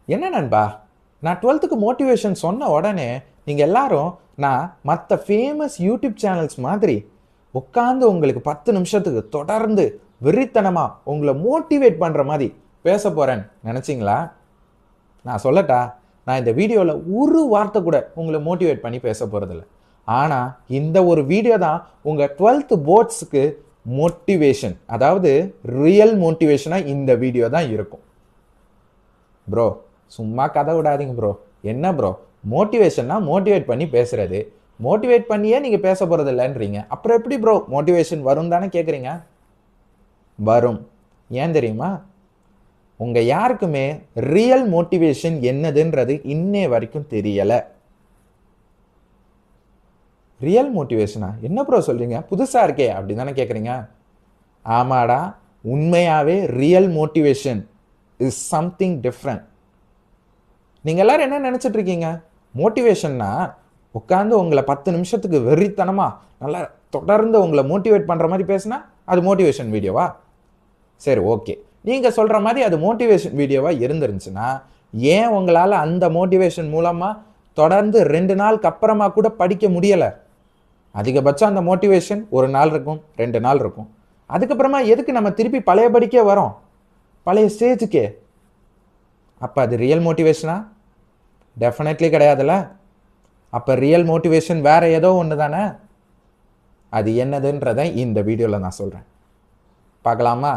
என்ன நண்பா, நான் 12க்கு மோட்டிவேஷன் சொன்ன உடனே நீங்கள் எல்லாரும் நான் மற்ற ஃபேமஸ் யூடியூப் சேனல்ஸ் மாதிரி உட்காந்து உங்களுக்கு 10 நிமிஷத்துக்கு தொடர்ந்து வெறித்தனமாக உங்களை மோட்டிவேட் பண்ணுற மாதிரி பேச போகிறேன்னு நினச்சிங்களா? நான் சொல்லட்டா, நான் இந்த வீடியோவில் ஒரு வார்த்தை கூட உங்களை மோட்டிவேட் பண்ணி பேச போகிறதில்ல. ஆனால் இந்த ஒரு வீடியோ தான் உங்கள் 12th போர்ட்ஸுக்கு மோட்டிவேஷன், அதாவது ரியல் மோட்டிவேஷனாக இந்த வீடியோ தான் இருக்கும். ப்ரோ சும்மா கதை விடாதீங்க ப்ரோ. என்ன ப்ரோ மோட்டிவேஷன்னா மோட்டிவேட் பண்ணி பேசுறது, மோட்டிவேட் பண்ணியே நீங்கள் பேச போகிறது இல்லைன்றீங்க. அப்புறம் எப்படி ப்ரோ மோட்டிவேஷன் வரும் தானே கேட்குறீங்க? வரும். ஏன் தெரியுமா? உங்கள் யாருக்குமே ரியல் மோட்டிவேஷன் என்னதுன்றது இன்னே வரைக்கும் தெரியலை. ரியல் மோட்டிவேஷனா? என்ன ப்ரோ சொல்கிறீங்க, புதுசாக இருக்கே அப்படி தானே கேட்குறீங்க? ஆமாடா, உண்மையாகவே real motivation is something different. நீங்கள் எல்லாரும் என்ன நினச்சிட்டு இருக்கீங்க? மோட்டிவேஷன்னா உட்காந்து உங்களை 10 நிமிஷத்துக்கு வெறித்தனமாக நல்லா தொடர்ந்து உங்களை மோட்டிவேட் பண்ணுற மாதிரி பேசுனா அது மோட்டிவேஷன் வீடியோவா? சரி, ஓகே, நீங்கள் சொல்கிற மாதிரி அது மோட்டிவேஷன் வீடியோவாக இருந்துருந்துச்சுன்னா ஏன் உங்களால் அந்த மோட்டிவேஷன் மூலமாக தொடர்ந்து 2 நாளுக்கு அப்புறமா கூட படிக்க முடியலை? அதிகபட்சம் அந்த மோட்டிவேஷன் 1 நாள் இருக்கும், 2 நாள் இருக்கும். அதுக்கப்புறமா எதுக்கு நம்ம திருப்பி பழையபடிக்கே வரோம், பழைய ஸ்டேஜுக்கே? அப்போ அது ரியல் மோட்டிவேஷனா? டெஃபினெட்லி கிடையாதுல்ல. அப்போ ரியல் மோட்டிவேஷன் வேற ஏதோ ஒன்று தானே. அது என்னதுன்றதை இந்த வீடியோவில் நான் சொல்கிறேன். பார்க்கலாமா?